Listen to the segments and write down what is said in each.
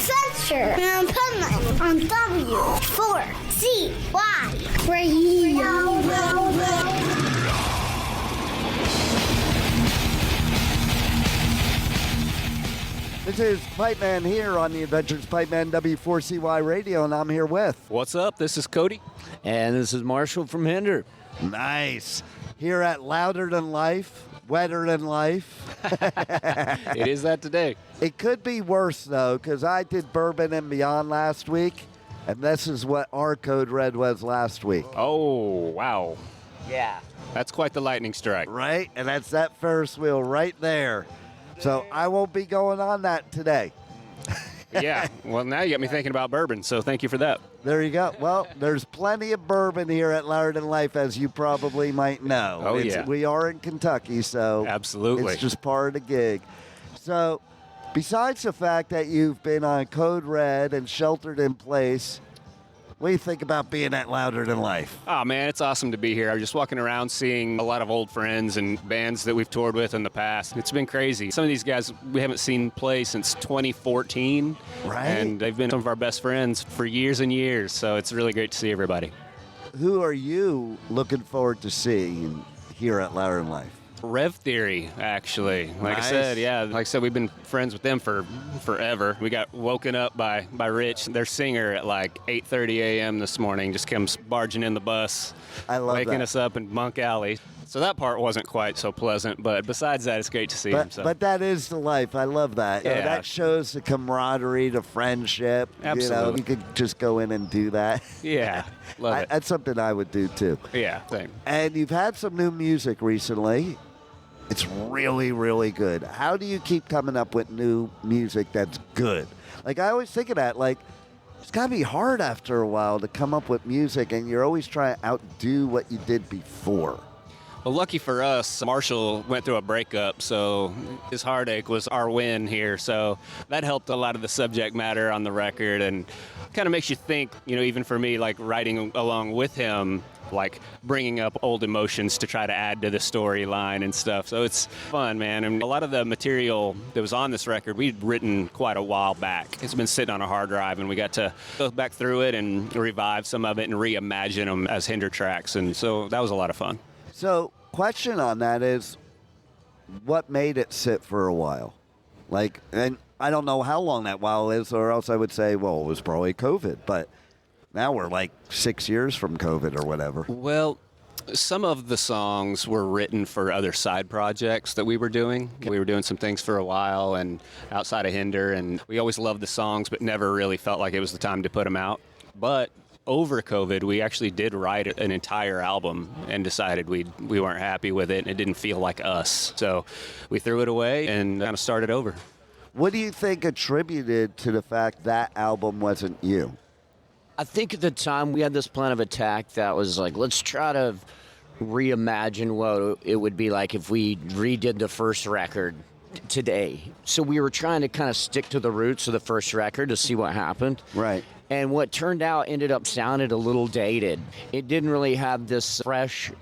Spencer and Pipeman on W4CY Radio. This is Pipeman here on the Adventures Pipeman W4CY Radio, and I'm here with... What's up? This is Cody. And this is Marshall from Hinder. Nice. Here at Louder Than Life, Wetter Than Life. It is that today. It could be worse, though, because I did Bourbon and Beyond last week, and this is what our code red was last week. Oh, wow. Yeah. That's quite the lightning strike. Right? And that's that Ferris wheel right there. So I won't be going on that today. Yeah. Well, now you got me thinking about bourbon, so thank you for that. There you go. Well, there's plenty of bourbon here at Louder Than Life, as you probably might know. Oh, yeah. We are in Kentucky, so absolutely, it's just part of the gig. So besides the fact that you've been on Code Red and sheltered in place, what do you think about being at Louder Than Life? Oh, man, it's awesome to be here. I'm just walking around seeing a lot of old friends and bands that we've toured with in the past. It's been crazy. Some of these guys we haven't seen play since 2014. Right. And they've been some of our best friends for years and years, so it's really great to see everybody. Who are you looking forward to seeing here at Louder Than Life? Rev Theory, actually. Like Nice. I said, yeah. Like I said, we've been friends with them for forever. We got woken up by Rich, their singer, at like 8:30 a.m. this morning. Just comes barging in the bus, I love waking that. us up in Monk Alley. So that part wasn't quite so pleasant, but besides that, it's great to see him. So. But that is the life. I love that. Yeah. That shows the camaraderie, the friendship. Absolutely. You could just go in and do that. Yeah, love it. That's something I would do too. Yeah, same. And you've had some new music recently. It's really, really good. How do you keep coming up with new music that's good? Like, I always think of that, like, it's got to be hard after a while to come up with music, and you're always trying to outdo what you did before. Well, lucky for us, Marshall went through a breakup, so his heartache was our win here. So that helped a lot of the subject matter on the record, and kind of makes you think, even for me, like writing along with him, like bringing up old emotions to try to add to the storyline and stuff. So it's fun, man. And a lot of the material that was on this record, we'd written quite a while back. It's been sitting on a hard drive, and we got to go back through it and revive some of it and reimagine them as Hinder tracks. And so that was a lot of fun. So, question on that is, what made it sit for a while? Like, and I don't know how long that while is, or else I would say, well, it was probably COVID, but now we're like 6 years from COVID or whatever. Well, some of the songs were written for other side projects that we were doing. We were doing some things for a while and outside of Hinder, and we always loved the songs, but never really felt like it was the time to put them out. But over COVID, we actually did write an entire album and decided we weren't happy with it, and it didn't feel like us. So we threw it away and kind of started over. What do you think attributed to the fact that album wasn't you? I think at the time we had this plan of attack that was like, let's try to reimagine what it would be like if we redid the first record today. So we were trying to kind of stick to the roots of the first record to see what happened. Right. And what turned out ended up sounded a little dated. It didn't really have this fresh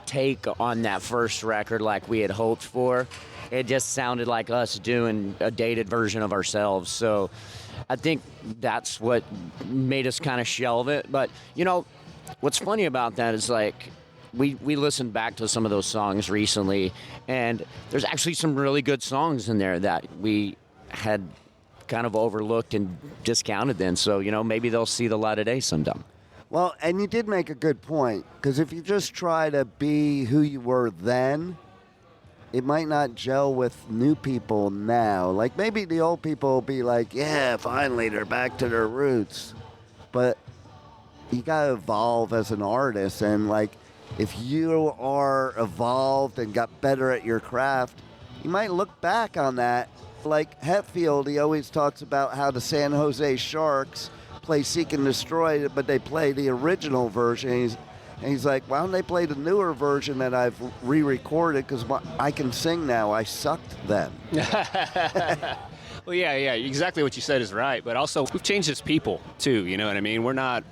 take on that first record like we had hoped for. It just sounded like us doing a dated version of ourselves. So I think that's what made us kind of shelve it. But, what's funny about that is, like, we listened back to some of those songs recently, and there's actually some really good songs in there that we had kind of overlooked and discounted then. So, maybe they'll see the light of day sometime. Well, and you did make a good point, because if you just try to be who you were then, it might not gel with new people now. Like, maybe the old people will be like, yeah, finally, they're back to their roots. But you got to evolve as an artist. And, like, if you are evolved and got better at your craft, you might look back on that. Like Hetfield, he always talks about how the San Jose Sharks play Seek and Destroy, but they play the original version. And he's like, why don't they play the newer version that I've re-recorded? Because I can sing now. I sucked then. Well, yeah, exactly what you said is right. But also, we've changed as people, too, you know what I mean? We're not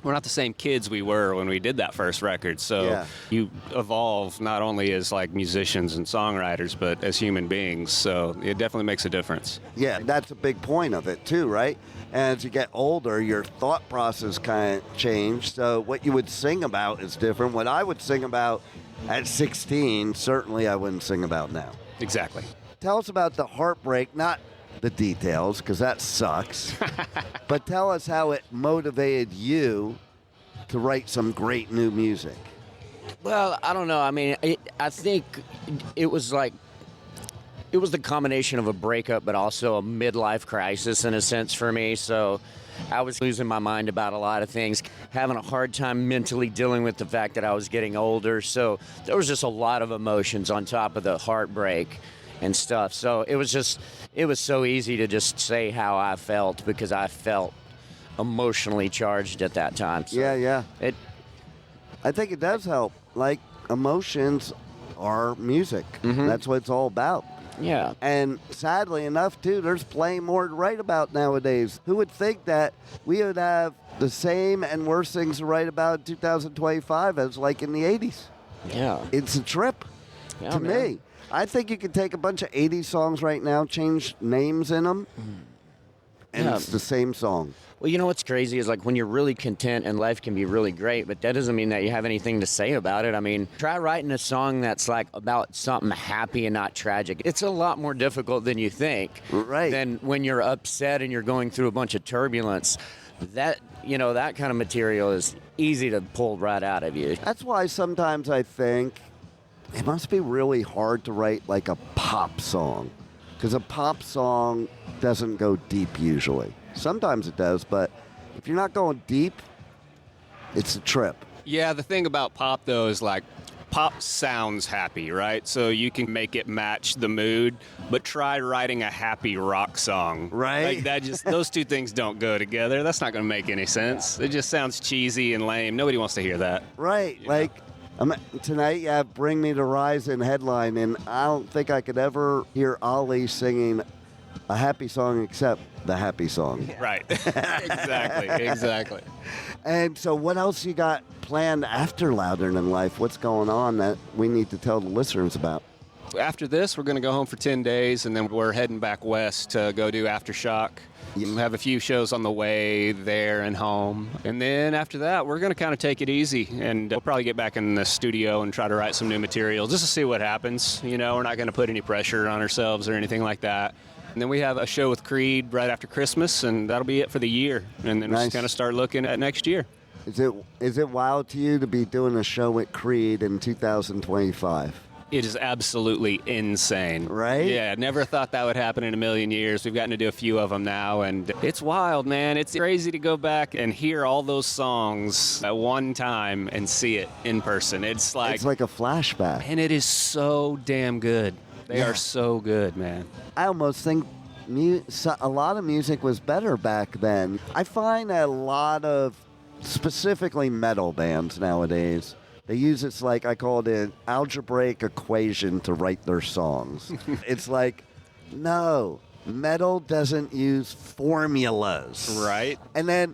we're not the same kids we were when we did that first record. So Yeah. you evolve not only as like musicians and songwriters, but as human beings. So it definitely makes a difference. Yeah, that's a big point of it too, right? As you get older, your thought process kind of changed. So what you would sing about is different. What I would sing about at 16, certainly I wouldn't sing about now. Exactly. Tell us about the heartbreak, not the details, because that sucks. But tell us how it motivated you to write some great new music. Well, I don't know. I mean, I think it was the combination of a breakup, but also a midlife crisis in a sense for me. So I was losing my mind about a lot of things, having a hard time mentally dealing with the fact that I was getting older. So there was just a lot of emotions on top of the heartbreak and stuff. So it was so easy to just say how I felt because I felt emotionally charged at that time. So Yeah. I think it does help. Like, emotions are music. That's what it's all about. Yeah. And sadly enough, too, there's plenty more to write about nowadays. Who would think that we would have the same and worse things to write about in 2025 as like in the 80s? Yeah. It's a trip Yeah, to man. me. I think you could take a bunch of 80s songs right now, change names in them, and Yeah. it's the same song. Well, you know what's crazy is like when you're really content and life can be really great, but that doesn't mean that you have anything to say about it. I mean, try writing a song that's like about something happy and not tragic. It's a lot more difficult than you think. Right. Than when you're upset and you're going through a bunch of turbulence. That kind of material is easy to pull right out of you. That's why sometimes I think it must be really hard to write like a pop song, because a pop song doesn't go deep usually. Sometimes it does, but if you're not going deep, it's a trip. Yeah, the thing about pop, though, is like pop sounds happy, right? So you can make it match the mood, but try writing a happy rock song. Right. Like that those two things don't go together. That's not going to make any sense. It just sounds cheesy and lame. Nobody wants to hear that. Right. Like tonight you have Bring Me the Horizon headline, and I don't think I could ever hear Ali singing a happy song except the happy song. Right. Exactly. And so what else you got planned after Louder Than Life? What's going on that we need to tell the listeners about? After this, we're going to go home for 10 days, and then we're heading back west to go do Aftershock. We have a few shows on the way there and home. And then after that, we're going to kind of take it easy, and we'll probably get back in the studio and try to write some new material just to see what happens. You know, we're not going to put any pressure on ourselves or anything like that. And then we have a show with Creed right after Christmas, and that'll be it for the year. And then we'll just kind of start looking at next year. Is it wild to you to be doing a show with Creed in 2025? It is absolutely insane. Right? Yeah, never thought that would happen in a million years. We've gotten to do a few of them now, and it's wild, man. It's crazy to go back and hear all those songs at one time and see it in person. It's like a flashback. And it is so damn good. They are so good, man. I almost think a lot of music was better back then. I find that a lot of specifically metal bands nowadays, they use this, like, I call it an algebraic equation to write their songs. It's like, no, metal doesn't use formulas. Right. And then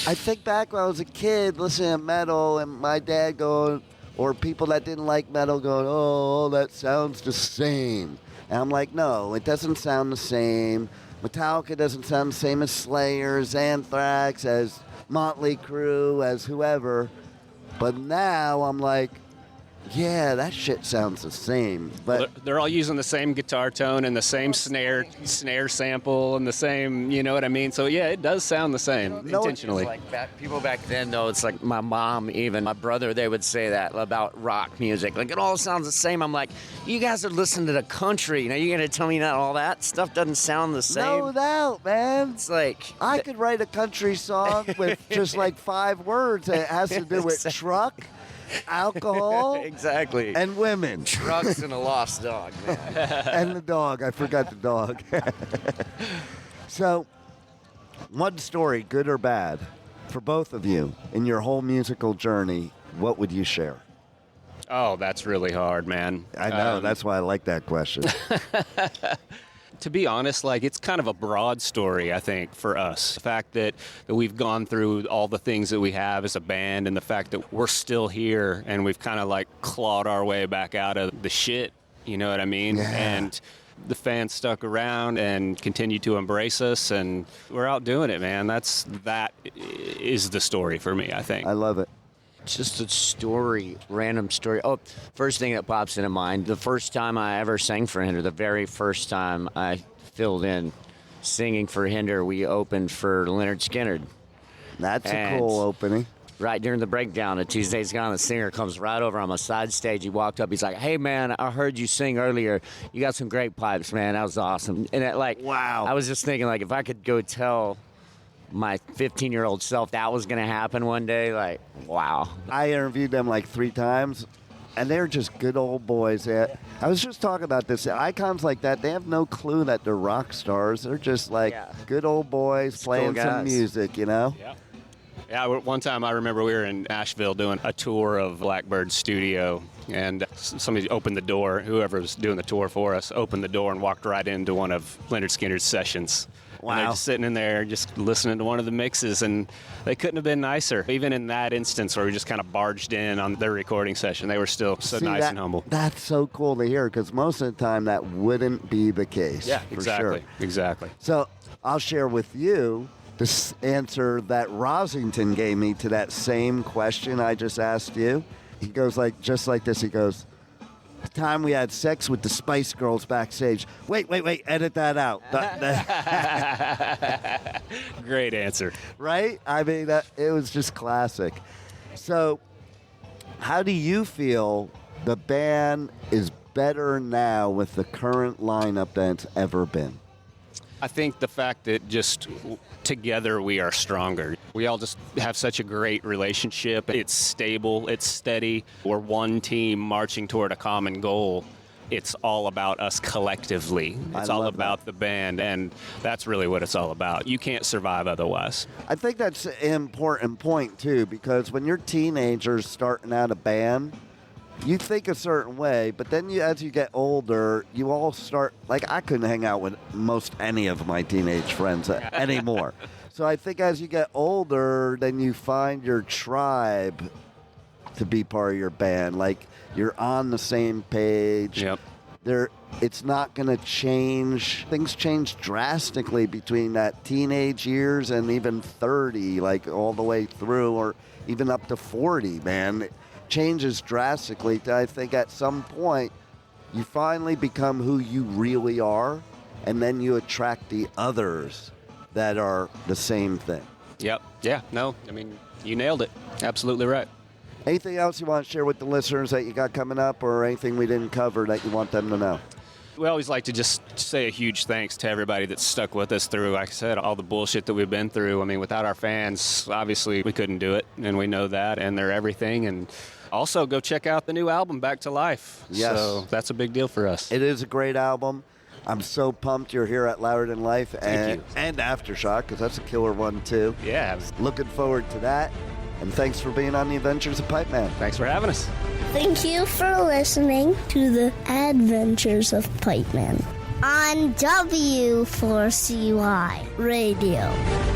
I think back when I was a kid listening to metal and my dad going, or people that didn't like metal going, oh, that sounds the same. And I'm like, no, it doesn't sound the same. Metallica doesn't sound the same as Slayer, as Anthrax, as Motley Crue, as whoever. But now I'm like, yeah, that shit sounds the same. But they're all using the same guitar tone and the same snare sample and the same, you know what I mean? So yeah, it does sound the same intentionally. It's like people back then, though, it's like my mom, even my brother, they would say that about rock music. Like, it all sounds the same. I'm like, you guys are listening to the country. You know, you're going to tell me that all that stuff doesn't sound the same? No doubt, man. It's like... I could write a country song with just like 5 words that has to do with truck, alcohol, exactly, and women. Trucks and a lost dog, man. And the dog. I forgot the dog. So, one story, good or bad, for both of you in your whole musical journey, what would you share? Oh, that's really hard, man. I know. That's why I like that question. To be honest, like, it's kind of a broad story, I think, for us. The fact that we've gone through all the things that we have as a band, and the fact that we're still here and we've kind of like clawed our way back out of the shit, you know what I mean? Yeah. And the fans stuck around and continue to embrace us, and we're out doing it, man. That is the story for me, I think. I love it. Just a story, random story. Oh, first thing that pops into mind, the first time I ever sang for Hinder, the very first time I filled in singing for Hinder, we opened for Leonard Skinner. That's a And cool opening. Right during the breakdown at Tuesday's Gone, the singer comes right over on my side stage. He walked up. He's like, "Hey, man, I heard you sing earlier. You got some great pipes, man. That was awesome." And Wow. I was just thinking, like, if I could go tell my 15-year-old self that was going to happen one day, like, wow. I interviewed them like 3 times, and they're just good old boys. I was just talking about this. Icons like that, they have no clue that they're rock stars. They're just like good old boys playing cool some guys. music, you know? Yeah. Yeah, one time I remember we were in Asheville doing a tour of Blackbird's studio, and somebody opened the door. Whoever was doing the tour for us opened the door and walked right into one of Leonard Skinner's sessions. Wow. And they're just sitting in there just listening to one of the mixes, and they couldn't have been nicer. Even in that instance where we just kind of barged in on their recording session, they were still so nice and humble. That's so cool to hear, because most of the time that wouldn't be the case. Yeah, for exactly. Sure. Exactly. So I'll share with you this answer that Rosington gave me to that same question I just asked you. He goes just like this. He goes, "The time we had sex with the Spice Girls backstage." Wait, edit that out. Great answer. Right? I mean, it was just classic. So how do you feel the band is better now with the current lineup than it's ever been? I think the fact that just together we are stronger. We all just have such a great relationship. It's stable, it's steady. We're one team marching toward a common goal. It's all about us collectively. It's all about the band, and that's really what it's all about. You can't survive otherwise. I think that's an important point, too, because when you're teenagers starting out a band, you think a certain way, but then as you get older, you all start, like, I couldn't hang out with most any of my teenage friends anymore. So I think as you get older, then you find your tribe to be part of your band. Like, you're on the same page. Yep. It's not going to change. Things change drastically between that teenage years and even 30, like all the way through, or even up to 40, man. Changes drastically. I think at some point you finally become who you really are, and then you attract the others that are the same thing. Yep. Yeah. No, I mean, you nailed it. Absolutely right. Anything else you want to share with the listeners that you got coming up, or anything we didn't cover that you want them to know? We always like to just say a huge thanks to everybody that's stuck with us through, like I said, all the bullshit that we've been through. I mean, without our fans, obviously we couldn't do it, and we know that, and they're everything. And also, go check out the new album, Back to Life. Yes. So that's a big deal for us. It is a great album. I'm so pumped you're here at Louder Than Life Thank you. and Aftershock, because that's a killer one, too. Yeah. Looking forward to that. And thanks for being on the Adventures of Pipeman. Thanks for having us. Thank you for listening to the Adventures of Pipeman on W4CY Radio.